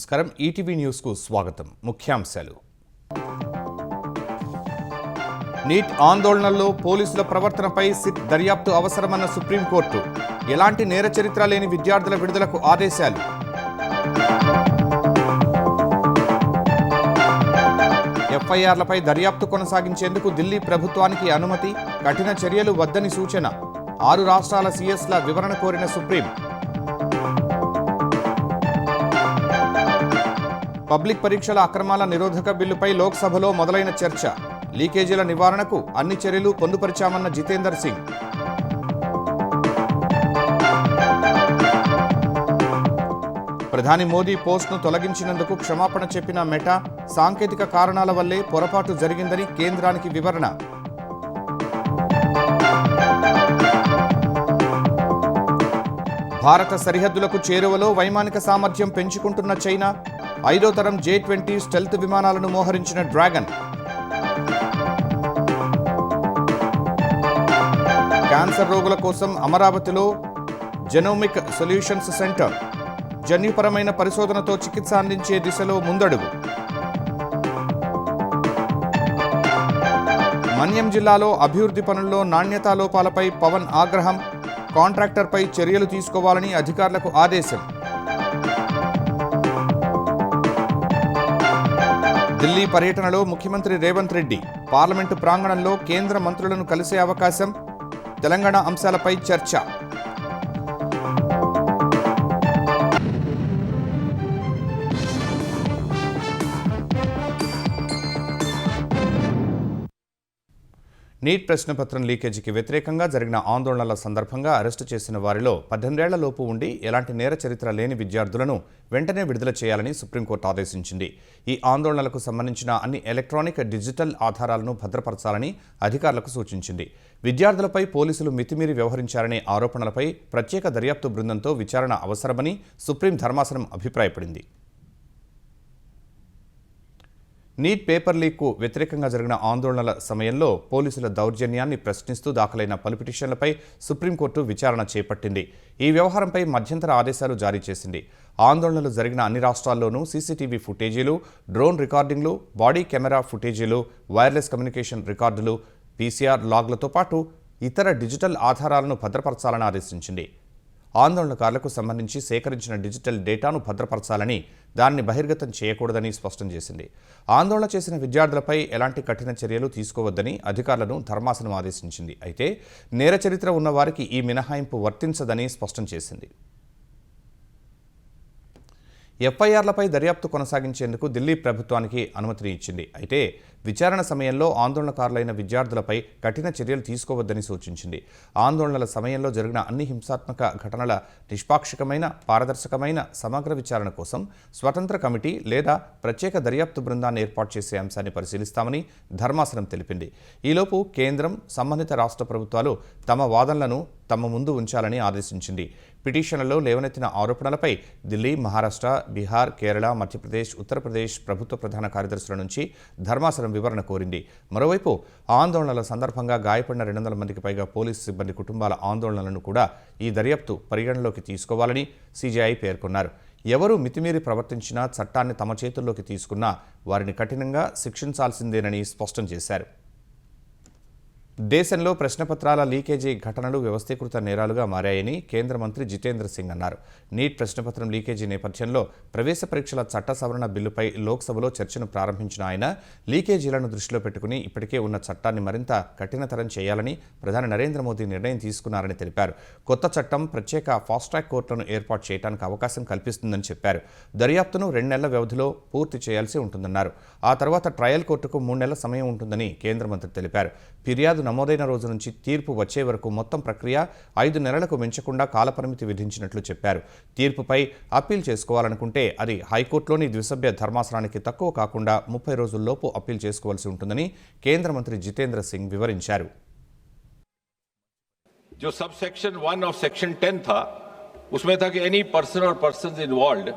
నమస్కారం. ETV news కు స్వాగతం. ముఖ్యాంశాలు. నీట్ ఆందోళనల్లో పోలీసుల ప్రవర్తనపై సిట్ దర్యాప్తు అవసరమన్న సుప్రీంకోర్టు. ఎలాంటి నేర చరిత్ర లేని విద్యార్థుల విడుదలకు ఆదేశాలు. ఎఫ్ఐఆర్లపై దర్యాప్తు కొనసాగించేందుకు ఢిల్లీ ప్రభుత్వానికి అనుమతి, కఠిన చర్యలు వద్దని సూచన. 6 రాష్ట్రాల సీఎస్ల వివరణ కోరిన సుప్రీం. పబ్లిక్ పరీక్షల అక్రమాల నిరోధక బిల్లుపై లోక్సభలో మొదలైన చర్చ. లీకేజీల నివారణకు అన్ని చర్యలు పొందుపరిచామన్న జితేందర్ సింగ్. ప్రధాని మోదీ పోస్ట్ను తొలగించినందుకు క్షమాపణ చెప్పిన మెటా. సాంకేతిక కారణాల వల్లే పొరపాటు జరిగిందని కేంద్రానికి వివరణ. భారత సరిహద్దులకు చేరువలో వైమానిక సామర్థ్యం పెంచుకుంటున్న చైనా. 5వ తరం J-20 స్టెల్త్ విమానాలను మోహరించిన డ్రాగన్. క్యాన్సర్ రోగుల కోసం అమరావతిలో జెనోమిక్ సొల్యూషన్స్ సెంటర్. జన్యుపరమైన పరిశోధనతో చికిత్స అందించే దిశలో ముందడుగు. మన్యం జిల్లాలో అభివృద్ధి పనుల్లో నాణ్యతా లోపాలపై పవన్ ఆగ్రహం. కాంట్రాక్టర్పై చర్యలు తీసుకోవాలని అధికారులకు ఆదేశం. ఢిల్లీ పర్యటనలో ముఖ్యమంత్రి రేవంత్ రెడ్డి. పార్లమెంటు ప్రాంగణంలో కేంద్ర మంత్రులను కలిసే అవకాశం. తెలంగాణ అంశాలపై చర్చ. నీట్ ప్రశ్నపత్రం లీకేజీకి వ్యతిరేకంగా జరిగిన ఆందోళనల సందర్భంగా అరెస్టు చేసిన వారిలో 18 ఏళ్లలోపు ఉండి ఎలాంటి నేర చరిత్ర లేని విద్యార్థులను వెంటనే విడుదల చేయాలని సుప్రీంకోర్టు ఆదేశించింది. ఈ ఆందోళనలకు సంబంధించిన అన్ని ఎలక్ట్రానిక్, డిజిటల్ ఆధారాలను భద్రపరచాలని అధికారులకు సూచించింది. విద్యార్థులపై పోలీసులు మితిమీరి వ్యవహరించారనే ఆరోపణలపై ప్రత్యేక దర్యాప్తు బృందంతో విచారణ అవసరమని సుప్రీం ధర్మాసనం అభిప్రాయపడింది. నీట్ పేపర్ లీక్కు వ్యతిరేకంగా జరిగిన ఆందోళనల సమయంలో పోలీసుల దౌర్జన్యాన్ని ప్రశ్నిస్తూ దాఖలైన పలు పిటిషన్లపై సుప్రీంకోర్టు విచారణ చేపట్టింది. ఈ వ్యవహారంపై మధ్యంతర ఆదేశాలు జారీ చేసింది. ఆందోళనలు జరిగిన అన్ని రాష్ట్రాల్లోనూ సీసీటీవీ ఫుటేజీలు, డ్రోన్ రికార్డింగ్లు, బాడీ కెమెరా ఫుటేజీలు, వైర్లెస్ కమ్యూనికేషన్ రికార్డులు, పీసీఆర్ లాగ్లతో పాటు ఇతర డిజిటల్ ఆధారాలను భద్రపరచాలని ఆదేశించింది. ఆందోళనకారులకు సంబంధించి సేకరించిన డిజిటల్ డేటాను భద్రపరచాలని, దాన్ని బహిర్గతం చేయకూడదని స్పష్టం చేసింది. ఆందోళన చేసిన విద్యార్థులపై ఎలాంటి కఠిన చర్యలు తీసుకోవద్దని అధికారులను ధర్మాసనం ఆదేశించింది. అయితే నేర చరిత్ర ఉన్న వారికి ఈ మినహాయింపు వర్తించదని స్పష్టం చేసింది. ఎఫ్ఐఆర్లపై దర్యాప్తు కొనసాగించేందుకు ఢిల్లీ ప్రభుత్వానికి అనుమతిని ఇచ్చింది. అయితే విచారణ సమయంలో ఆందోళనకారులైన విద్యార్థులపై కఠిన చర్యలు తీసుకోవద్దని సూచించింది. ఆందోళనల సమయంలో జరిగిన అన్ని హింసాత్మక ఘటనల నిష్పాక్షికమైన, పారదర్శకమైన సమగ్ర విచారణ కోసం స్వతంత్ర కమిటీ లేదా ప్రత్యేక దర్యాప్తు బృందాన్ని ఏర్పాటు చేసే అంశాన్ని పరిశీలిస్తామని ధర్మాసనం తెలిపింది. ఈలోపు కేంద్రం, సంబంధిత రాష్ట్ర ప్రభుత్వాలు తమ వాదనలను తమ ముందు ఉంచాలని ఆదేశించింది. పిటిషన్లలో లేవనెత్తిన ఆరోపణలపై ఢిల్లీ, మహారాష్ట్ర, బీహార్, కేరళ, మధ్యప్రదేశ్, ఉత్తరప్రదేశ్ ప్రభుత్వ ప్రధాన కార్యదర్శుల నుంచి ధర్మాసనం వివరణ కోరింది. మరోవైపు ఆందోళనల సందర్భంగా గాయపడిన 200 మందికి పైగా పోలీసు సిబ్బంది కుటుంబాల ఆందోళనలను కూడా ఈ దర్యాప్తు పరిగణలోకి తీసుకోవాలని సీజేఐ పేర్కొన్నారు. ఎవరు మితిమీరి ప్రవర్తించినా, చట్టాన్ని తమ చేతుల్లోకి తీసుకున్నా వారిని కఠినంగా శిక్షించాల్సిందేనని స్పష్టం చేశారు. దేశంలో ప్రశ్నపత్రాల లీకేజీ ఘటనలు వ్యవస్థీకృత నేరాలుగా మారాయని కేంద్ర మంత్రి జితేంద్ర సింగ్ అన్నారు. నీట్ ప్రశ్నపత్రం లీకేజీ నేపథ్యంలో ప్రవేశ పరీక్షల చట్ట సవరణ బిల్లుపై లోక్సభలో చర్చను ప్రారంభించిన ఆయన లీకేజీలను దృష్టిలో పెట్టుకుని ఇప్పటికే ఉన్న చట్టాన్ని మరింత కఠినతరం చేయాలని ప్రధాని నరేంద్ర మోదీ నిర్ణయం తీసుకున్నారని తెలిపారు. కొత్త చట్టం ప్రత్యేక ఫాస్ట్ ట్రాక్ కోర్టులను ఏర్పాటు చేయడానికి అవకాశం కల్పిస్తుందని చెప్పారు. దర్యాప్తును 2 నెలల వ్యవధిలో పూర్తి చేయాల్సి ఉంటుందన్నారు. ఆ తర్వాత ట్రయల్ కోర్టుకు 3 నెలల సమయం ఉంటుందని కేంద్ర మంత్రి తెలిపారు. ఫిర్యాదు నమోదైన రోజు నుంచి తీర్పు వచ్చే వరకు మొత్తం ప్రక్రియ 5 నెలలకు మించకుండా కాలపరిమితి విధించినట్లు చెప్పారు. తీర్పుపై అప్పీల్ చేసుకోవాలనుకుంటే అది హైకోర్టులోని ద్విసభ్య ధర్మాసనానికి తక్కువ కాకుండా 30 రోజుల్లోపు అప్పీల్ చేసుకోవాల్సి ఉంటుందని కేంద్ర మంత్రి జితేంద్ర సింగ్ వివరించారు. जो सब सेक्शन 1 ऑफ सेक्शन 10 था उसमें था कि एनी पर्सन और persons involved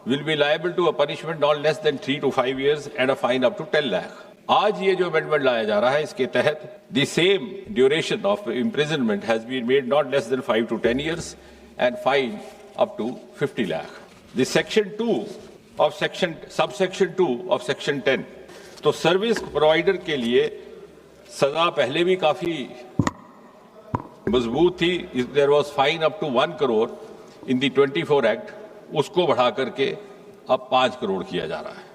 will be liable to a punishment not less than 3 to 5 years and a fine up to 10 lakh. आज ये जो अमेंडमेंट लाया जा रहा है इसके तहत the same duration of imprisonment has been made not less than 5 to 10 years and fine up to 50 lakh. The section 2 of subsection 2 of section 10. तो सर्विस प्रोवाइडर के लिए सजा पहले भी काफी मजबूत थी. There was fine up to 1 crore in the 24 act. उसको बढ़ा करके अब 5 करोड़ किया जा रहा है.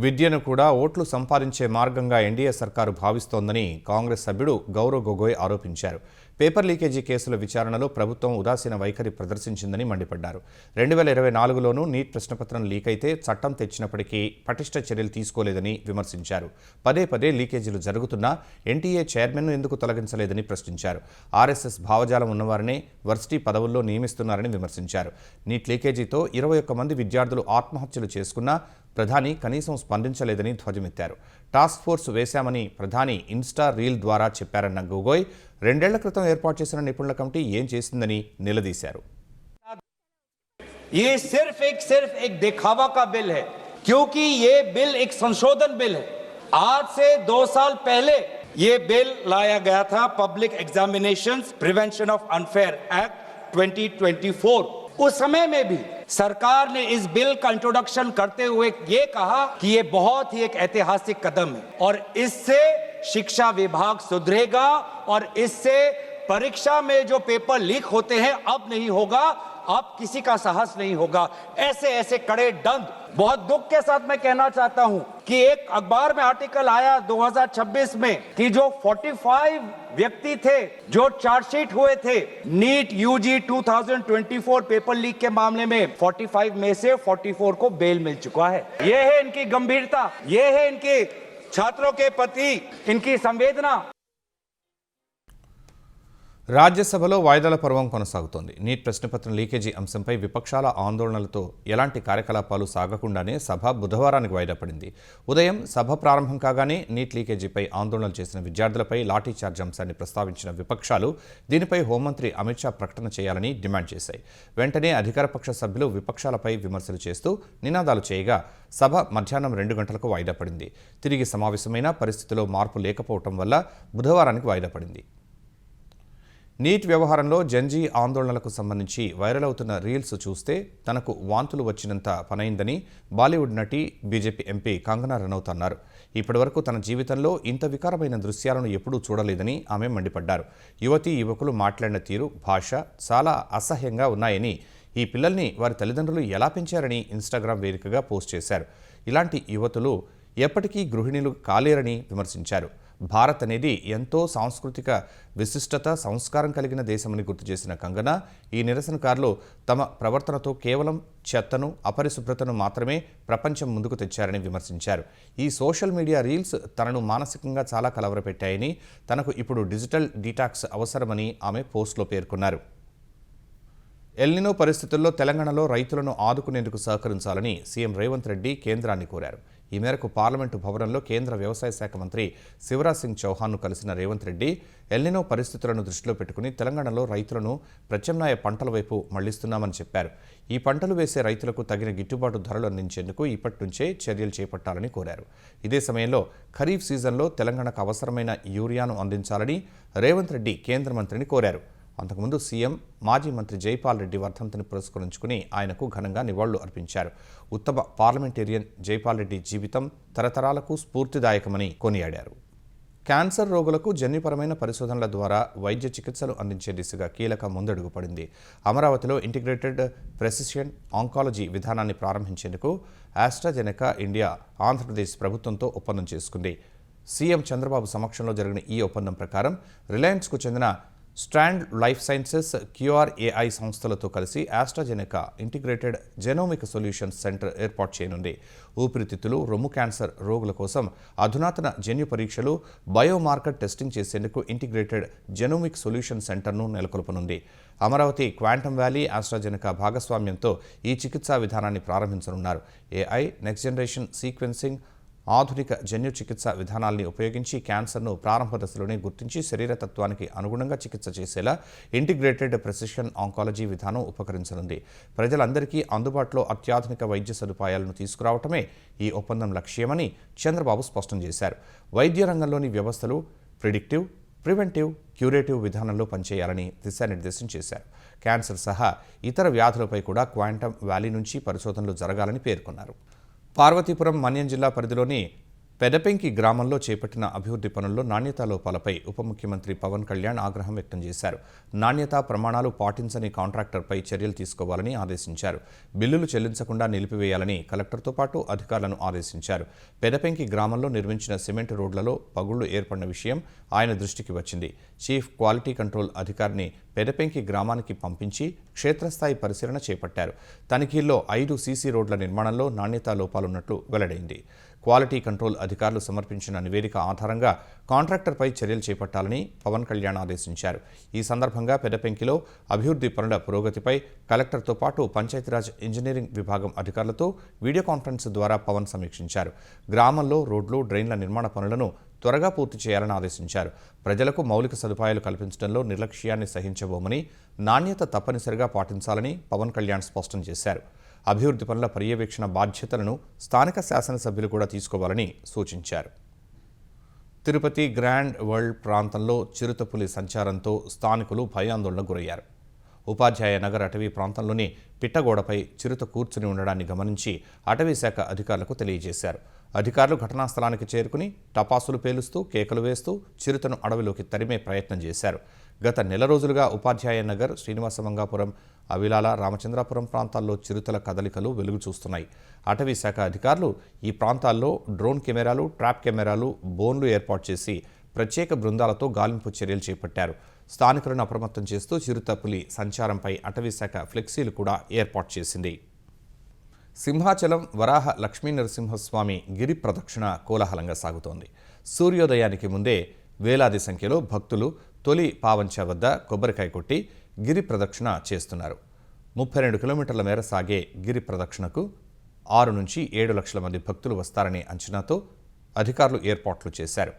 విద్యను కూడా ఓట్లు సంపాదించే మార్గంగా ఎన్డీఏ సర్కారు భావిస్తోందని కాంగ్రెస్ సభ్యుడు గౌరవ్ గొగోయ్ ఆరోపించారు. పేపర్ లీకేజీ కేసుల విచారణలో ప్రభుత్వం ఉదాసీన వైఖరి ప్రదర్శించిందని మండిపడ్డారు. 2024లోనూ నీట్ ప్రశ్నపత్రం లీక్ అయితే చట్టం తెచ్చినప్పటికీ పటిష్ట చర్యలు తీసుకోలేదని విమర్శించారు. పదే పదే లీకేజీలు జరుగుతున్నా ఎన్టీఏ చైర్మన్ను ఎందుకు తొలగించలేదని ప్రశ్నించారు. ఆర్ఎస్ఎస్ భావజాలం ఉన్నవారినే వర్సిటీ పదవుల్లో నియమిస్తున్నారని విమర్శించారు. నీట్ లీకేజీతో 21 మంది విద్యార్థులు ఆత్మహత్యలు చేసుకున్నా ప్రధాని కనీసం స్పందించలేదని ధ్వజమెత్తారు. టాస్క్ ఫోర్స్ వేశామని ప్రధాని ఇన్స్టా రీల్ ద్వారా చెప్పారన్న గొగోయ్ 2 ఏళ్ల క్రితం ఏర్పాటు చేసిన నిపుణుల కమిటీ ఏం చేసిందని నిలదీశారు. ये सिर्फ एक दिखावा का बिल है, क्योंकि ये बिल एक संशोधन बिल है. आज से 2 साल पहले ये बिल लाया गया था, public examinations prevention of unfair act 2024. उस समय में भी सरकार ने इस बिल का इंट्रोडक्शन करते हुए ये कहा कि ये बहुत ही एक ऐतिहासिक कदम है और इससे शिक्षा विभाग सुधरेगा और इससे परीक्षा में जो पेपर लीक होते हैं अब नहीं होगा, अब किसी का साहस नहीं होगा. ऐसे कड़े दंड. बहुत दुख के साथ मैं कहना चाहता हूं कि एक अखबार में आर्टिकल आया 2026 में कि जो 45 व्यक्ति थे जो चार्जशीट हुए थे नीट यूजी 2024 पेपर लीक के मामले में, 45 में से 44 को बेल मिल चुका है. यह है इनकी गंभीरता, यह है इनके छात्रों के प्रति इनकी संवेदना. రాజ్యసభలో వాయిదాల పర్వం కొనసాగుతోంది. నీట్ ప్రశ్నపత్రం లీకేజీ అంశంపై విపక్షాల ఆందోళనలతో ఎలాంటి కార్యకలాపాలు సాగకుండానే సభ బుధవారానికి వాయిదా పడింది. ఉదయం సభ ప్రారంభం కాగానే నీట్ లీకేజీపై ఆందోళనలు చేసిన విద్యార్థులపై లాఠీచార్జ్ అంశాన్ని ప్రస్తావించిన విపక్షాలు దీనిపై హోంమంత్రి అమిత్ షా ప్రకటన చేయాలని డిమాండ్ చేశాయి. వెంటనే అధికారపక్ష సభ్యులు విపక్షాలపై విమర్శలు చేస్తూ నినాదాలు చేయగా సభ మధ్యాహ్నం 2 గంటలకు వాయిదా పడింది. తిరిగి సమావేశమైన పరిస్థితిలో మార్పు లేకపోవడం వల్ల బుధవారానికి వాయిదా పడింది. నీట్ వ్యవహారంలో జంజీ ఆందోళనలకు సంబంధించి వైరల్ అవుతున్న రీల్స్ చూస్తే తనకు వాంతులు వచ్చినంత పనైందని బాలీవుడ్ నటి బీజేపీ ఎంపీ కంగనా రనౌత్ అన్నారు. ఇప్పటివరకు తన జీవితంలో ఇంత వికారమైన దృశ్యాలను ఎప్పుడూ చూడలేదని ఆమె మండిపడ్డారు. యువతీ యువకులు మాట్లాడిన తీరు, భాష చాలా అసహ్యంగా ఉన్నాయని, ఈ పిల్లల్ని వారి తల్లిదండ్రులు ఎలా పెంచారని ఇన్స్టాగ్రామ్ వేదికగా పోస్ట్ చేశారు. ఇలాంటి యువతులు ఎప్పటికీ గృహిణులు కాలేరని విమర్శించారు. భారత్ అనేది ఎంతో సాంస్కృతిక విశిష్టత, సంస్కారం కలిగిన దేశమని గుర్తు చేసిన కంగనా ఈ నిరసనకారులు తమ ప్రవర్తనతో కేవలం చెత్తను, అపరిశుభ్రతను మాత్రమే ప్రపంచం ముందుకు తెచ్చారని విమర్శించారు. ఈ సోషల్ మీడియా రీల్స్ తనను మానసికంగా చాలా కలవరపెట్టాయని, తనకు ఇప్పుడు డిజిటల్ డీటాక్స్ అవసరమని ఆమె పోస్టులో పేర్కొన్నారు. ఎల్నినో పరిస్థితుల్లో తెలంగాణలో రైతులను ఆదుకునేందుకు సహకరించాలని సీఎం రేవంత్ రెడ్డి కేంద్రాన్ని కోరారు. ఈ మేరకు పార్లమెంటు భవనంలో కేంద్ర వ్యవసాయ శాఖ మంత్రి శివరాజ్ సింగ్ చౌహాన్ను కలిసిన రేవంత్ రెడ్డి ఎల్నినో పరిస్థితులను దృష్టిలో పెట్టుకుని తెలంగాణలో రైతులను ప్రత్యామ్నాయ పంటల వైపు మళ్లిస్తున్నామని చెప్పారు. ఈ పంటలు వేసే రైతులకు తగిన గిట్టుబాటు ధరలు అందించేందుకు ఇప్పటి నుంచే చర్యలు చేపట్టాలని కోరారు. ఇదే సమయంలో ఖరీఫ్ సీజన్లో తెలంగాణకు అవసరమైన యూరియాను అందించాలని రేవంత్ రెడ్డి కేంద్ర మంత్రిని కోరారు. అంతకుముందు సీఎం మాజీ మంత్రి జైపాల్ రెడ్డి వర్ధంతిని పురస్కరించుకుని ఆయనకు ఘనంగా నివాళులు అర్పించారు. ఉత్తమ పార్లమెంటేరియన్ జైపాల్ రెడ్డి జీవితం తరతరాలకు స్ఫూర్తిదాయకమని కొనియాడారు. క్యాన్సర్ రోగులకు జన్యుపరమైన పరిశోధనల ద్వారా వైద్య చికిత్సలు అందించే దిశగా కీలక ముందడుగు పడింది. అమరావతిలో ఇంటిగ్రేటెడ్ ప్రెసిషన్ ఆంకాలజీ విధానాన్ని ప్రారంభించేందుకు ఆస్ట్రాజెనెకా ఇండియా ఆంధ్రప్రదేశ్ ప్రభుత్వంతో ఒప్పందం చేసుకుంది. సీఎం చంద్రబాబు సమక్షంలో జరిగిన ఈ ఒప్పందం ప్రకారం రిలయన్స్కు చెందిన స్ట్రాండ్ లైఫ్ సైన్సెస్, QRAI సంస్థలతో కలిసి AstraZeneca integrated genomic solutions centre ఏర్పాటు చేయనుంది. ఊపిరితిత్తులు, రొమ్ము క్యాన్సర్ రోగుల కోసం అధునాతన జన్యు పరీక్షలు, బయోమార్కర్ టెస్టింగ్ చేసేందుకు ఇంటిగ్రేటెడ్ జెనోమిక్ సొల్యూషన్ సెంటర్ను నెలకొల్పనుంది. అమరావతి క్వాంటమ్ వ్యాలీ ఆస్ట్రాజెనెకా భాగస్వామ్యంతో ఈ చికిత్సా విధానాన్ని ప్రారంభించనున్నారు. AI, నెక్స్ట్ జనరేషన్ సీక్వెన్సింగ్, ఆధునిక జన్యు చికిత్స విధానాల్ని ఉపయోగించి క్యాన్సర్ను ప్రారంభ దశలోనే గుర్తించి శరీరతత్వానికి అనుగుణంగా చికిత్స చేసేలా ఇంటిగ్రేటెడ్ ప్రెసిషన్ ఆంకాలజీ విధానం ఉపకరించనుంది. ప్రజలందరికీ అందుబాటులో అత్యాధునిక వైద్య సదుపాయాలను తీసుకురావటమే ఈ ఒప్పందం లక్ష్యమని చంద్రబాబు స్పష్టం చేశారు. వైద్య రంగంలోని వ్యవస్థలు ప్రిడిక్టివ్, ప్రివెంటివ్, క్యూరేటివ్ విధానంలో పనిచేయాలని దిశానిర్దేశం చేశారు. క్యాన్సర్ సహా ఇతర వ్యాధులపై కూడా క్వాంటమ్ వ్యాలీ నుంచి పరిశోధనలు జరగాలని పేర్కొన్నారు. పార్వతీపురం మన్యం జిల్లా పరిధిలోని పెదపెంకి గ్రామంలో చేపట్టిన అభివృద్ధి పనుల్లో నాణ్యతా లోపాలపై ఉప ముఖ్యమంత్రి పవన్ కళ్యాణ్ ఆగ్రహం వ్యక్తం చేశారు. నాణ్యతా ప్రమాణాలు పాటించని కాంట్రాక్టర్పై చర్యలు తీసుకోవాలని ఆదేశించారు. బిల్లులు చెల్లించకుండా నిలిపివేయాలని కలెక్టర్తో పాటు అధికారులను ఆదేశించారు. పెదపెంకి గ్రామంలో నిర్మించిన సిమెంట్ రోడ్లలో పగుళ్లు ఏర్పడిన విషయం ఆయన దృష్టికి వచ్చింది. చీఫ్ క్వాలిటీ కంట్రోల్ అధికారిని పెదపెంకి గ్రామానికి పంపించి క్షేత్రస్థాయి పరిశీలన చేపట్టారు. తనిఖీల్లో 5 సీసీ రోడ్ల నిర్మాణంలో నాణ్యతా లోపాలున్నట్లు వెల్లడైంది. క్వాలిటీ కంట్రోల్ అధికారులు సమర్పించిన నివేదిక ఆధారంగా కాంట్రాక్టర్పై చర్యలు చేపట్టాలని పవన్ కళ్యాణ్ ఆదేశించారు. ఈ సందర్భంగా పెదపెంకిలో అభివృద్ధి పనుల పురోగతిపై కలెక్టర్తో పాటు పంచాయతీరాజ్ ఇంజనీరింగ్ విభాగం అధికారులతో వీడియో కాన్ఫరెన్స్ ద్వారా పవన్ సమీక్షించారు. గ్రామంలో రోడ్లు, డ్రైన్ల నిర్మాణ పనులను త్వరగా పూర్తి చేయాలని ఆదేశించారు. ప్రజలకు మౌలిక సదుపాయాలు కల్పించడంలో నిర్లక్ష్యాన్ని సహించబోమని, నాణ్యత తప్పనిసరిగా పాటించాలని పవన్ కళ్యాణ్ స్పష్టం చేశారు. అభివృద్ధి పనుల పర్యవేక్షణ బాధ్యతలను స్థానిక శాసనసభ్యులు కూడా తీసుకోవాలని సూచించారు. తిరుపతి గ్రాండ్ వరల్డ్ ప్రాంతంలో చిరుతపులి సంచారంతో స్థానికులు భయాందోళనకు గురయ్యారు. ఉపాధ్యాయ నగర్ అటవీ ప్రాంతంలోని పిట్టగోడపై చిరుత కూర్చుని ఉండడాన్ని గమనించి అటవీశాఖ అధికారులకు తెలియజేశారు. అధికారులు ఘటనా స్థలానికి చేరుకుని టపాసులు పేలుస్తూ, కేకలు వేస్తూ చిరుతను అడవిలోకి తరిమే ప్రయత్నం చేశారు. గత నెల రోజులుగా ఉపాధ్యాయ నగర్, శ్రీనివాసమంగాపురం, అవిలాల, రామచంద్రాపురం ప్రాంతాల్లో చిరుతల కదలికలు వెలుగు చూస్తున్నాయి. అటవీశాఖ అధికారులు ఈ ప్రాంతాల్లో డ్రోన్ కెమెరాలు, ట్రాప్ కెమెరాలు, బోన్లు ఏర్పాటు చేసి ప్రత్యేక బృందాలతో గాలింపు చర్యలు చేపట్టారు. స్థానికులను అప్రమత్తం చేస్తూ చిరుతపులి సంచారంపై అటవీశాఖ ఫ్లెక్సీలు కూడా ఏర్పాటు చేసింది. సింహాచలం వరాహ లక్ష్మీనరసింహస్వామి గిరి ప్రదక్షిణ కోలాహలంగా సాగుతోంది. సూర్యోదయానికి ముందే వేలాది సంఖ్యలో భక్తులు తొలి పావంచ వద్ద కొబ్బరికాయ కొట్టి గిరి ప్రదక్షిణ చేస్తున్నారు. 32 కిలోమీటర్ల మేర సాగే గిరి ప్రదక్షిణకు 6 నుంచి 7 లక్షల మంది భక్తులు వస్తారనే అంచనాతో అధికారులు ఏర్పాట్లు చేశారు.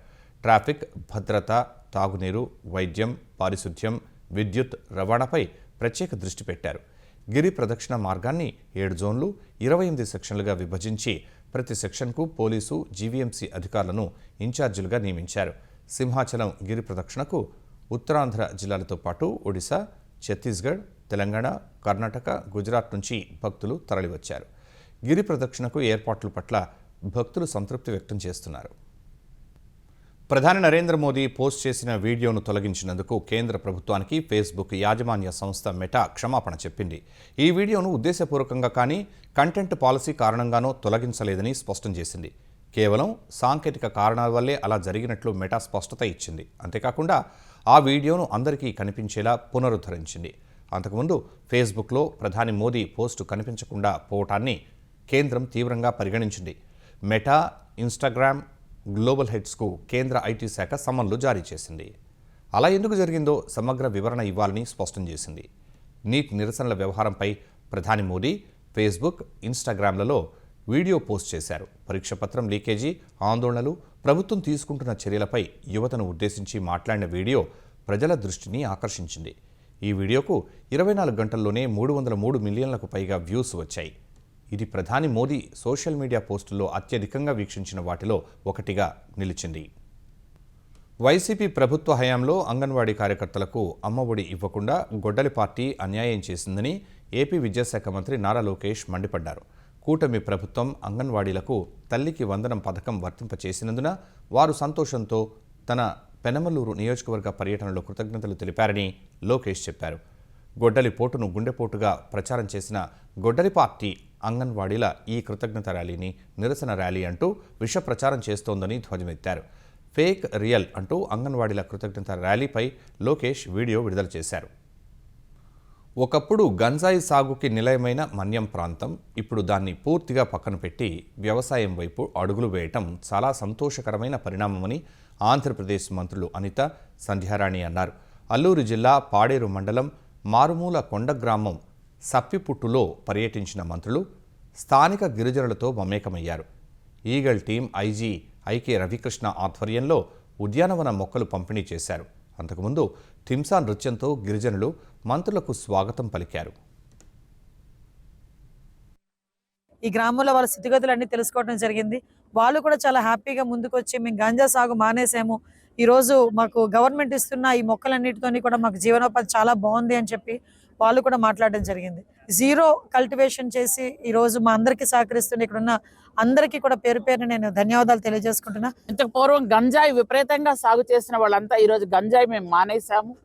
ట్రాఫిక్, భద్రత, తాగునీరు, వైద్యం, పారిశుద్ధ్యం, విద్యుత్, రవాణాపై ప్రత్యేక దృష్టి పెట్టారు. గిరి ప్రదక్షిణ మార్గాన్ని 7 జోన్లు, 28 సెక్షన్లుగా విభజించి ప్రతి సెక్షన్కు పోలీసు, జీవీఎంసీ అధికారులను ఇన్ఛార్జీలుగా నియమించారు. సింహాచలం గిరి ప్రదక్షిణకు ఉత్తరాంధ్ర జిల్లాలతో పాటు ఒడిశా, ఛత్తీస్గఢ్, తెలంగాణ, కర్ణాటక, గుజరాత్ నుంచి భక్తులు తరలివచ్చారు. గిరి ప్రదక్షిణకు ఏర్పాట్ల పట్ల భక్తులు సంతృప్తి వ్యక్తం చేస్తున్నారు. ప్రధాని నరేంద్ర మోదీ పోస్ట్ చేసిన వీడియోను తొలగించినందుకు కేంద్ర ప్రభుత్వానికి ఫేస్బుక్ యాజమాన్య సంస్థ మెటా క్షమాపణ చెప్పింది. ఈ వీడియోను ఉద్దేశపూర్వకంగా కానీ కంటెంట్ పాలసీ కారణంగానో తొలగించలేదని స్పష్టం చేసింది. కేవలం సాంకేతిక కారణాల వల్లే అలా జరిగినట్లు మెటా స్పష్టత ఇచ్చింది. అంతేకాకుండా ఆ వీడియోను అందరికీ కనిపించేలా పునరుద్ధరించింది. అంతకుముందు ఫేస్బుక్లో ప్రధాని మోదీ పోస్టు కనిపించకుండా పోవటాన్ని కేంద్రం తీవ్రంగా పరిగణించింది. మెటా, ఇన్స్టాగ్రామ్, గ్లోబల్ హెడ్స్కు కేంద్ర ఐటీ శాఖ సమన్లు జారీ చేసింది. అలా ఎందుకు జరిగిందో సమగ్ర వివరణ ఇవ్వాలని స్పష్టం చేసింది. నీట్ నిరసనల వ్యవహారంపై ప్రధాని మోదీ ఫేస్బుక్, ఇన్స్టాగ్రామ్లలో వీడియో పోస్ట్ చేశారు. పరీక్ష పత్రం లీకేజీ, ఆందోళనలు, ప్రభుత్వం తీసుకుంటున్న చర్యలపై యువతను ఉద్దేశించి మాట్లాడిన వీడియో ప్రజల దృష్టిని ఆకర్షించింది. ఈ వీడియోకు 24 గంటల్లోనే 303 మిలియన్లకు పైగా వ్యూస్ వచ్చాయి. ఇది ప్రధాని మోదీ సోషల్ మీడియా పోస్టుల్లో అత్యధికంగా వీక్షించిన వాటిలో ఒకటిగా నిలిచింది. వైసీపీ ప్రభుత్వ హయాంలో అంగన్వాడీ కార్యకర్తలకు అమ్మఒడి ఇవ్వకుండా గొడ్డలి పార్టీ అన్యాయం చేసిందని ఏపీ విద్యాశాఖ మంత్రి నారా లోకేష్ మండిపడ్డారు. కూటమి ప్రభుత్వం అంగన్వాడీలకు తల్లికి వందనం పథకం వర్తింపచేసినందున వారు సంతోషంతో తన పెనమలూరు నియోజకవర్గ పర్యటనలో కృతజ్ఞతలు తెలిపారని లోకేష్ చెప్పారు. గొడ్డలి పోటును గుండెపోటుగా ప్రచారం చేసిన గొడ్డలి పార్టీ అంగన్వాడీల ఈ కృతజ్ఞత ర్యాలీని నిరసన ర్యాలీ అంటూ విష ప్రచారం చేస్తోందని ధ్వజమెత్తారు. ఫేక్ రియల్ అంటూ అంగన్వాడీల కృతజ్ఞత ర్యాలీపై లోకేష్ వీడియో విడుదల చేశారు. ఒకప్పుడు గంజాయి సాగుకి నిలయమైన మన్యం ప్రాంతం ఇప్పుడు దాన్ని పూర్తిగా పక్కన పెట్టి వ్యవసాయం వైపు అడుగులు వేయటం చాలా సంతోషకరమైన పరిణామమని ఆంధ్రప్రదేశ్ మంత్రులు అనిత, సంధ్యారాణి అన్నారు. అల్లూరు జిల్లా పాడేరు మండలం మారుమూల కొండ గ్రామం సప్పిపుట్టులో పర్యటించిన మంత్రులు స్థానిక గిరిజనులతో మమేకమయ్యారు. Eagle team IG IK Ravikrishna ఆధ్వర్యంలో ఉద్యానవన మొక్కలు పంపిణీ చేశారు. అంతకుముందు థింసా నృత్యంతో గిరిజనులు మంత్రులకు స్వాగతం పలికారు. ఈ గ్రామంలో వాళ్ళ స్థితిగతులు అన్ని తెలుసుకోవడం జరిగింది. వాళ్ళు కూడా చాలా హ్యాపీగా ముందుకు వచ్చి మేము గంజా సాగు మానేసాము, ఈరోజు మాకు గవర్నమెంట్ ఇస్తున్న ఈ మొక్కలన్నిటితోని కూడా మాకు జీవనోపాధి చాలా బాగుంది అని చెప్పి వాళ్ళు కూడా మాట్లాడడం జరిగింది. జీరో కల్టివేషన్ చేసి ఈరోజు మా అందరికీ సహకరిస్తున్న ఇక్కడున్న అందరికీ కూడా పేరు పేరున నేను ధన్యవాదాలు తెలియజేసుకుంటున్నా. ఇంతకు పూర్వం గంజాయి విపరీతంగా సాగు చేసిన వాళ్ళంతా ఈరోజు గంజాయి మేము మానేసాము.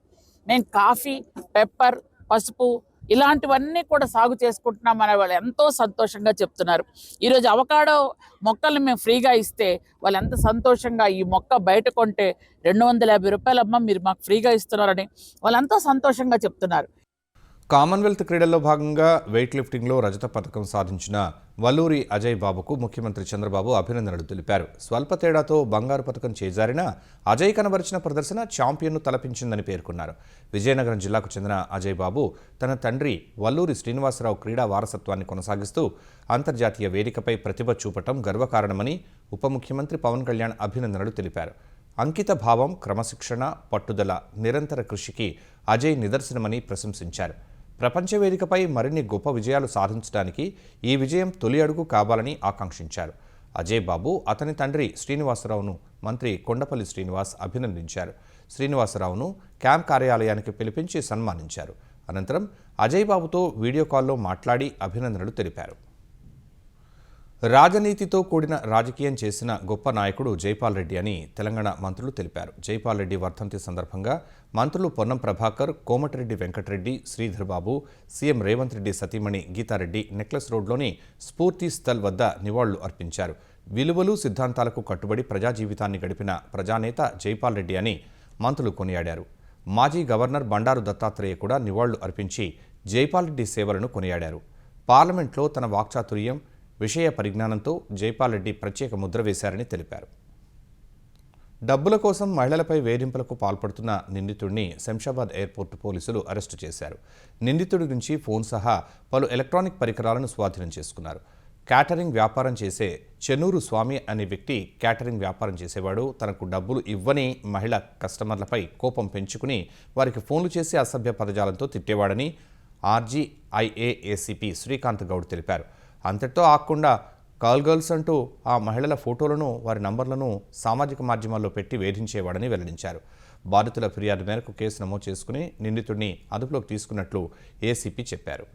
మేము కాఫీ, పెప్పర్, పసుపు ఇలాంటివన్నీ కూడా సాగు చేసుకుంటున్నాం అనే వాళ్ళు ఎంతో సంతోషంగా చెప్తున్నారు. ఈరోజు అవకాడో మొక్కల్ని మేము ఫ్రీగా ఇస్తే వాళ్ళు ఎంత సంతోషంగా ఈ మొక్క బయట కొంటే 250 రూపాయలమ్మ మీరు మాకు ఫ్రీగా ఇస్తున్నారని వాళ్ళంతా సంతోషంగా చెప్తున్నారు. కామన్వెల్త్ క్రీడల్లో భాగంగా వెయిట్ లిఫ్టింగ్లో రజత పథకం సాధించిన వల్లూరి అజయ్ బాబుకు ముఖ్యమంత్రి చంద్రబాబు అభినందనలు తెలిపారు. స్వల్ప తేడాతో బంగారు పథకం చేజారిన అజయ్ కనబరిచిన ప్రదర్శన ఛాంపియన్ను తలపించిందని పేర్కొన్నారు. విజయనగరం జిల్లాకు చెందిన అజయ్ బాబు తన తండ్రి వల్లూరి శ్రీనివాసరావు క్రీడా వారసత్వాన్ని కొనసాగిస్తూ అంతర్జాతీయ వేదికపై ప్రతిభ చూపటం గర్వకారణమని ఉప ముఖ్యమంత్రి పవన్ కళ్యాణ్ అభినందనలు తెలిపారు. అంకిత భావం, క్రమశిక్షణ, పట్టుదల, నిరంతర కృషికి అజయ్ నిదర్శనమని ప్రశంసించారు. ప్రపంచ వేదికపై మరిన్ని గొప్ప విజయాలు సాధించడానికి ఈ విజయం తొలి అడుగు కావాలని ఆకాంక్షించారు. అజయ్ బాబు అతని తండ్రి శ్రీనివాసరావును మంత్రి కొండపల్లి శ్రీనివాస్ అభినందించారు. శ్రీనివాసరావును క్యాంప్ కార్యాలయానికి పిలిపించి సన్మానించారు. అనంతరం అజయ్ బాబుతో వీడియో కాల్లో మాట్లాడి అభినందనలు తెలిపారు. రాజనీతితో కూడిన రాజకీయం చేసిన గొప్ప నాయకుడు జైపాల్ రెడ్డి అని తెలంగాణ మంత్రులు తెలిపారు. జైపాల్ రెడ్డి వర్ధంతి సందర్భంగా మంత్రులు పొన్నం ప్రభాకర్, కోమటిరెడ్డి వెంకటరెడ్డి, శ్రీధర్ బాబు, సీఎం రేవంత్ రెడ్డి సతీమణి గీతారెడ్డి నెక్లెస్ రోడ్లోని స్ఫూర్తి స్థల్ వద్ద నివాళులు అర్పించారు. విలువలు, సిద్ధాంతాలకు కట్టుబడి ప్రజా జీవితాన్ని గడిపిన ప్రజానేత జైపాల్ రెడ్డి అని మంత్రులు కొనియాడారు. మాజీ గవర్నర్ బండారు దత్తాత్రేయ కూడా నివాళులు అర్పించి జైపాల్ రెడ్డి సేవలను కొనియాడారు. పార్లమెంట్లో తన వాక్చాతుర్యం, విషయ పరిజ్ఞానంతో జైపాల్ రెడ్డి ప్రత్యేక ముద్ర వేశారని తెలిపారు. డబ్బుల కోసం మహిళలపై వేధింపులకు పాల్పడుతున్న నిందితుడిని శంషాబాద్ ఎయిర్పోర్టు పోలీసులు అరెస్టు చేశారు. నిందితుడి నుంచి ఫోన్ సహా పలు ఎలక్ట్రానిక్ పరికరాలను స్వాధీనం చేసుకున్నారు. క్యాటరింగ్ వ్యాపారం చేసే చెన్నూరు స్వామి అనే వ్యక్తి క్యాటరింగ్ వ్యాపారం చేసేవాడు. తనకు డబ్బులు ఇవ్వని మహిళ కస్టమర్లపై కోపం పెంచుకుని వారికి ఫోన్లు చేసి అసభ్య పదజాలంతో తిట్టేవాడని ఆర్జీఐఏ ఏసీపీ శ్రీకాంత్ గౌడ్ తెలిపారు. అంతటితో ఆగకుండా కాల్ గర్ల్స్ అంటూ ఆ మహిళల ఫోటోలను, వారి నంబర్లను సామాజిక మాధ్యమాల్లో పెట్టి వేధించేవాడని వెల్లడించారు. బాధితుల ఫిర్యాదు మేరకు కేసు నమోదు చేసుకుని నిందితుడిని అదుపులోకి తీసుకున్నట్లు ఏసీపీ చెప్పారు.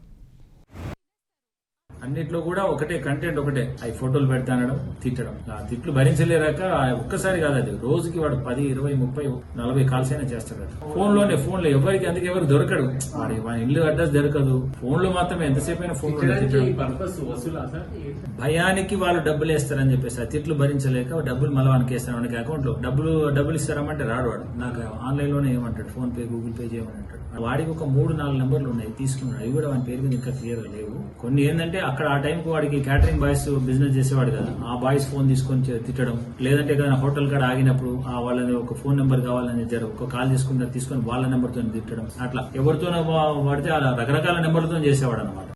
అన్నిట్లో కూడా ఒకటే కంటెంట్, ఒకటే అవి ఫోటోలు పెడతానడం, తిట్టడం. ఆ తిట్లు భరించలేరాక ఒక్కసారి కాదు, అది రోజుకి వాడు 10, 20, 30, 40 కాల్స్ అయినా చేస్తాడు. ఫోన్లో ఎవరికి అందుకే ఎవరు దొరకడు, వాడి ఇల్లు అడ్రస్ దొరకదు. ఫోన్లో మాత్రమే ఎంతసేపు అయినా ఫోన్ భయానికి వాళ్ళు డబ్బులు వేస్తారని చెప్పేసి ఆ తిట్లు భరించలేక డబ్బులు మళ్ళీ వానికి వేస్తాను. వానికి అకౌంట్ లో డబ్బులు ఇస్తారమంటే రాడు వాడు. నాకు ఆన్లైన్ లోనే ఏమంటాడు, ఫోన్ పే, గూగుల్ పే చేయమని అంటాడు. వాడికి ఒక 3-4 నెంబర్లు ఉన్నాయి, తీసుకున్నాడు. అవి కూడా వాని పేరు మీద ఇంకా క్లియర్ గా లేవు. కొన్ని ఏంటంటే అక్కడ ఆ టైంకి వాడికి క్యాటరింగ్ బాయ్స్ బిజినెస్ చేసేవాడు కదా, ఆ బాయ్స్ ఫోన్ తీసుకొని తిట్టడం, లేదంటే ఏదైనా హోటల్ కాడ ఆగినప్పుడు వాళ్ళని ఒక ఫోన్ నెంబర్ కావాలని ఒక కాల్ తీసుకొని వాళ్ళ నెంబర్ తో తిట్టడం, అట్లా ఎవరితో వాడితే అలా రకరకాల నెంబర్లతో చేసేవాడు అనమాట.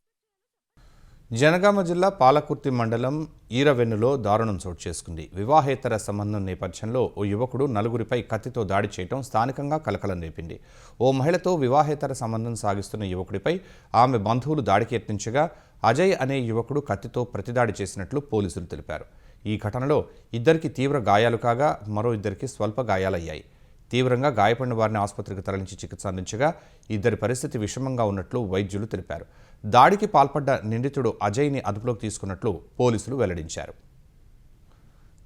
జనగామ జిల్లా పాలకుర్తి మండలం ఈరవెన్నులో దారుణం చోటు చేసుకుంది. వివాహేతర సంబంధం నేపథ్యంలో ఓ యువకుడు 4గురిపై కత్తితో దాడి చేయడం స్థానికంగా కలకలం రేపింది. ఓ మహిళతో వివాహేతర సంబంధం సాగిస్తున్న యువకుడిపై ఆమె బంధువులు దాడికి యత్నించగా అజయ్ అనే యువకుడు కత్తితో ప్రతిదాడి చేసినట్లు పోలీసులు తెలిపారు. ఈ ఘటనలో ఇద్దరికి తీవ్ర గాయాలు కాగా మరో ఇద్దరికి స్వల్ప గాయాలయ్యాయి. తీవ్రంగా గాయపడిన వారిని ఆసుపత్రికి తరలించి చికిత్స అందించగా ఇద్దరి పరిస్థితి విషమంగా ఉన్నట్లు వైద్యులు తెలిపారు. దాడికి పాల్పడ్డ నిందితుడు అజయ్ని అదుపులోకి తీసుకున్నట్లు పోలీసులు వెల్లడించారు.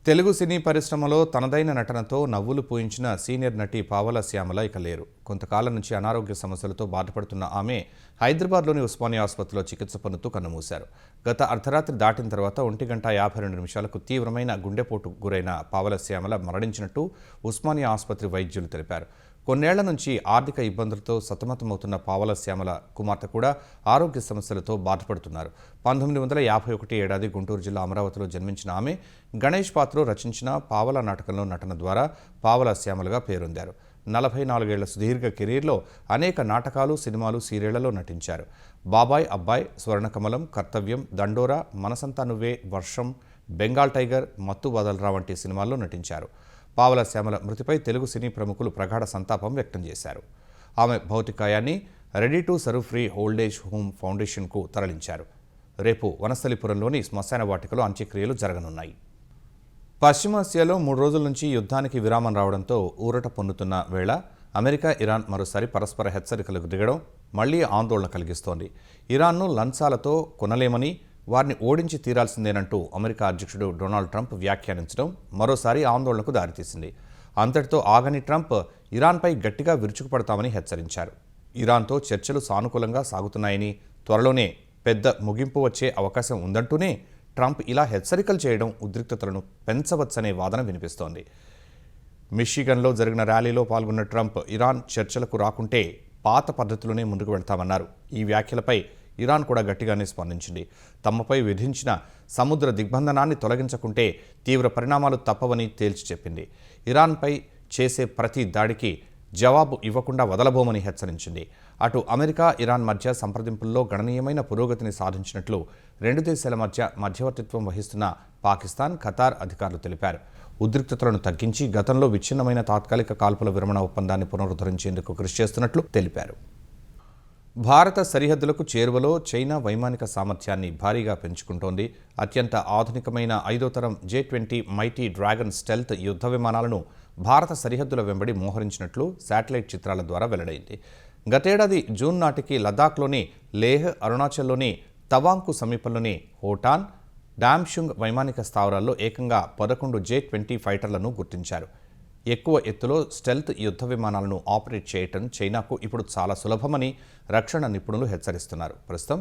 తెలుగు సినీ పరిశ్రమలో తనదైన నటనతో నవ్వులు పూయించిన సీనియర్ నటి పావలా శ్యామల ఇక లేరు. కొంతకాలం నుంచి అనారోగ్య సమస్యలతో బాధపడుతున్న ఆమె హైదరాబాద్లోని ఉస్మానియా ఆసుపత్రిలో చికిత్స పొందుతూ కన్నుమూశారు. గత అర్ధరాత్రి దాటిన తర్వాత 1:52 తీవ్రమైన గుండెపోటు గురైన పావలా శ్యామల మరణించినట్టు ఉస్మానియా ఆసుపత్రి వైద్యులు తెలిపారు. కొన్నేళ్ల నుంచి ఆర్థిక ఇబ్బందులతో సతమతమవుతున్న పావలా శ్యామల కుమార్తె కూడా ఆరోగ్య సమస్యలతో బాధపడుతున్నారు. 1951 ఏడాది గుంటూరు జిల్లా అమరావతిలో జన్మించిన ఆమె గణేష్ పాత్ర రచించిన పావలా నాటకంలో నటన ద్వారా పావలా శ్యామలగా పేరొందారు. 44 ఏళ్ల సుదీర్ఘ కెరీర్లో అనేక నాటకాలు, సినిమాలు, సీరియళ్లలో నటించారు. బాబాయ్ అబ్బాయ్, స్వర్ణకమలం, కర్తవ్యం, దండోరా, మనసంతా నువ్వే, వర్షం, బెంగాల్ టైగర్, మత్తు వదలరా వంటి సినిమాల్లో నటించారు. పావలా శ్యామల మృతిపై తెలుగు సినీ ప్రముఖులు ప్రగాఢ సంతాపం వ్యక్తం చేశారు. ఆమె భౌతికాయాన్ని ready to serve free old age home ఫౌండేషన్కు తరలించారు. రేపు వనస్థలిపురంలోని శ్మశాన వాటికలో అంత్యక్రియలు జరగనున్నాయి. పశ్చిమాసియాలో 3 రోజుల నుంచి యుద్ధానికి విరామం రావడంతో ఊరట పొందుతున్న వేళ అమెరికా, ఇరాన్ మరోసారి పరస్పర హెచ్చరికలకు దిగడం మళ్లీ ఆందోళన కలిగిస్తోంది. ఇరాన్ను లంచాలతో కొనలేమని, వారిని ఓడించి తీరాల్సిందేనంటూ అమెరికా అధ్యక్షుడు డొనాల్డ్ ట్రంప్ వ్యాఖ్యానించడం మరోసారి ఆందోళనకు దారితీసింది. అంతటితో ఆగని ట్రంప్ ఇరాన్పై గట్టిగా విరుచుకుపడతామని హెచ్చరించారు. ఇరాన్తో చర్చలు సానుకూలంగా సాగుతున్నాయని, త్వరలోనే పెద్ద ముగింపు వచ్చే అవకాశం ఉందంటూనే ట్రంప్ ఇలా హెచ్చరికలు చేయడం ఉద్రిక్తతలను పెంచవచ్చనే వాదన వినిపిస్తోంది. మిషిగన్లో జరిగిన ర్యాలీలో పాల్గొన్న ట్రంప్ ఇరాన్ చర్చలకు రాకుంటే పాత పద్ధతిలోనే ముందుకు వెళ్తామన్నారు. ఈ వ్యాఖ్యలపై ఇరాన్ కూడా గట్టిగానే స్పందించింది. తమపై విధించిన సముద్ర దిగ్బంధనాన్ని తొలగించకుంటే తీవ్ర పరిణామాలు తప్పవని తేల్చి చెప్పింది. ఇరాన్పై చేసే ప్రతి దాడికి జవాబు ఇవ్వకుండా వదలబోమని హెచ్చరించింది. అటు అమెరికా, ఇరాన్ మధ్య సంప్రదింపుల్లో గణనీయమైన పురోగతిని సాధించినట్లు రెండు దేశాల మధ్య మధ్యవర్తిత్వం వహిస్తున్న పాకిస్తాన్, ఖతార్ అధికారులు తెలిపారు. ఉద్రిక్తతలను తగ్గించి గతంలో విచ్ఛిన్నమైన తాత్కాలిక కాల్పుల విరమణ ఒప్పందాన్ని పునరుద్ధరించేందుకు కృషి చేస్తున్నట్లు తెలిపారు. భారత సరిహద్దులకు చేరువలో చైనా వైమానిక సామర్థ్యాన్ని భారీగా పెంచుకుంటోంది. అత్యంత ఆధునికమైన 5వ తరం J-20 మైటీ డ్రాగన్ స్టెల్త్ యుద్ధ విమానాలను భారత సరిహద్దుల వెంబడి మోహరించినట్లు శాటిలైట్ చిత్రాల ద్వారా వెల్లడైంది. గతేడాది జూన్ నాటికి లదాఖ్లోని లేహ్, అరుణాచల్లోని తవాంగ్కు సమీపంలోని హోటాన్, డామ్షుంగ్ వైమానిక స్థావరాల్లో ఏకంగా 11 J-20 ఫైటర్లను గుర్తించారు. ఎక్కువ ఎత్తులో స్టెల్త్ యుద్ధ విమానాలను ఆపరేట్ చేయటం చైనాకు ఇప్పుడు చాలా సులభమని రక్షణ నిపుణులు హెచ్చరిస్తున్నారు. ప్రస్తుతం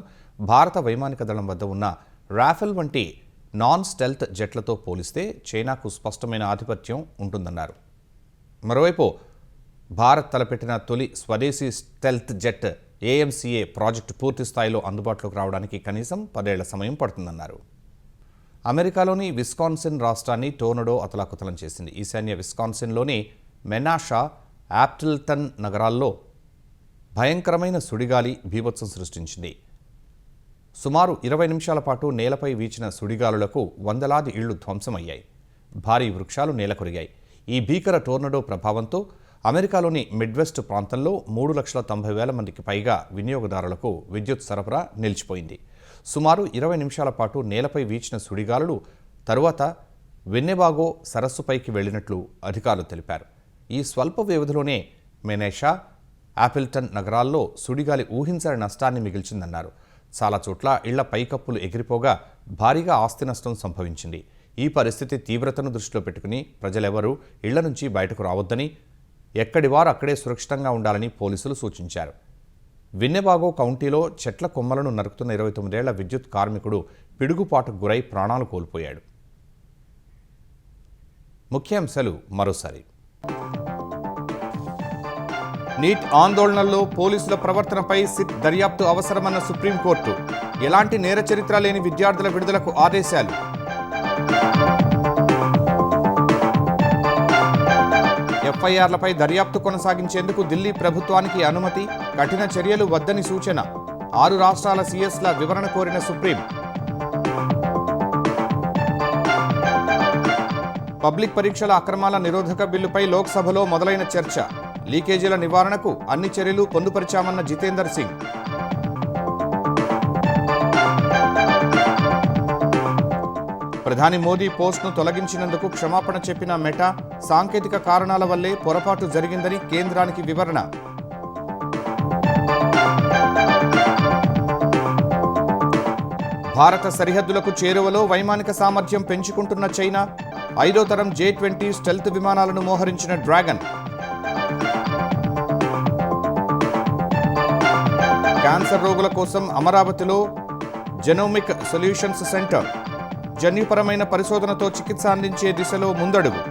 భారత వైమానిక దళం వద్ద ఉన్న రాఫెల్ వంటి నాన్ స్టెల్త్ జెట్లతో పోలిస్తే చైనాకు స్పష్టమైన ఆధిపత్యం ఉంటుందన్నారు. మరోవైపు భారత్ తలపెట్టిన తొలి స్వదేశీ స్టెల్త్ జెట్ AMCA ప్రాజెక్టు పూర్తి స్థాయిలో అందుబాటులోకి రావడానికి కనీసం 10 ఏళ్ల సమయం పడుతుందన్నారు. అమెరికాలోని విస్కాన్సిన్ రాష్ట్రాన్ని టోర్నడో అతలాకుతలం చేసింది. ఈశాన్య విస్కాన్సిన్లోని మెనాషా, యాప్టిల్టన్ నగరాల్లో భయంకరమైన సుడిగాలి బీభత్సం సృష్టించింది. సుమారు 20 నిమిషాల పాటు నేలపై వీచిన సుడిగాలులకు వందలాది ఇళ్లు ధ్వంసమయ్యాయి. భారీ వృక్షాలు నేలకొరిగాయి. ఈ భీకర టోర్నడో ప్రభావంతో అమెరికాలోని మిడ్వెస్ట్ ప్రాంతంలో 3,90,000 మందికి పైగా వినియోగదారులకు విద్యుత్ సరఫరా నిలిచిపోయింది. సుమారు 20 నిమిషాల పాటు నేలపై వీచిన సుడిగాలులు తరువాత వెన్నెబాగో సరస్సుపైకి వెళ్లినట్లు అధికారులు తెలిపారు. ఈ స్వల్ప వ్యవధిలోనే మెనేషా, యాపిల్టన్ నగరాల్లో సుడిగాలి ఊహించని నష్టాన్ని మిగిల్చిందన్నారు. చాలా చోట్ల ఇళ్ల పైకప్పులు ఎగిరిపోగా భారీగా ఆస్తి నష్టం సంభవించింది. ఈ పరిస్థితి తీవ్రతను దృష్టిలో పెట్టుకుని ప్రజలెవరూ ఇళ్ల నుంచి బయటకు రావద్దని, ఎక్కడి వారు అక్కడే సురక్షితంగా ఉండాలని పోలీసులు సూచించారు. విన్నెబాగో కౌంటీలో చెట్ల కొమ్మలను నరుకుతున్న 29 ఏళ్ల విద్యుత్ కార్మికుడు పిడుగుపాటుకు గురై ప్రాణాలు కోల్పోయాడు. ముఖ్యాంశాలు మరోసారి. నీట్ ఆందోళనల్లో పోలీసుల ప్రవర్తనపై సిట్ దర్యాప్తు అవసరమన్న సుప్రీంకోర్టు. ఎలాంటి నేర చరిత్ర లేని విద్యార్థుల విడుదలకు ఆదేశాలు. FIRలపై దర్యాప్తు కొనసాగించేందుకు ఢిల్లీ ప్రభుత్వానికి అనుమతి, కఠిన చర్యలు వద్దని సూచన. 6 రాష్ట్రాల CSల వివరణ కోరిన సుప్రీం. పబ్లిక్ పరీక్షల అక్రమాల నిరోధక బిల్లుపై లోక్సభలో మొదలైన చర్చ. లీకేజీల నివారణకు అన్ని చర్యలు పొందుపరిచామన్న జితేందర్ సింగ్. ప్రధాని మోదీ పోస్ట్ను తొలగించినందుకు క్షమాపణ చెప్పిన మెటా, సాంకేతిక కారణాల వల్లే పొరపాటు జరిగిందని కేంద్రానికి వివరణ. భారత సరిహద్దులకు చేరువలో వైమానిక సామర్థ్యం పెంచుకుంటున్న చైనా, 5వ తరం J-20 స్టెల్త్ విమానాలను మోహరించిన డ్రాగన్. క్యాన్సర్ రోగుల కోసం అమరావతిలో జెనోమిక్ సొల్యూషన్స్ సెంటర్. జన్యుపరమైన పరిశోధనతో చికిత్స అందించే దిశలో ముందడుగు.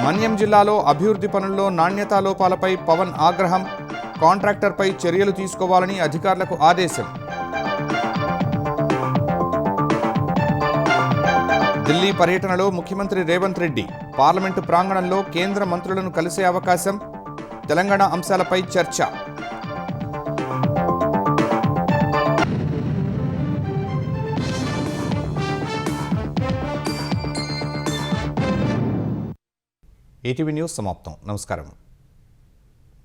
మన్యం జిల్లాలో అభివృద్ధి పనుల్లో నాణ్యతా లోపాలపై పవన్ ఆగ్రహం. కాంట్రాక్టర్పై చర్యలు తీసుకోవాలని అధికారులకు ఆదేశం. ఢిల్లీ పర్యటనలో ముఖ్యమంత్రి రేవంత్ రెడ్డి. పార్లమెంటు ప్రాంగణంలో కేంద్ర మంత్రులను కలిసే అవకాశం. తెలంగాణ అంశాలపై చర్చ. ఈటీవీ న్యూస్ సమాప్తం. నమస్కారం.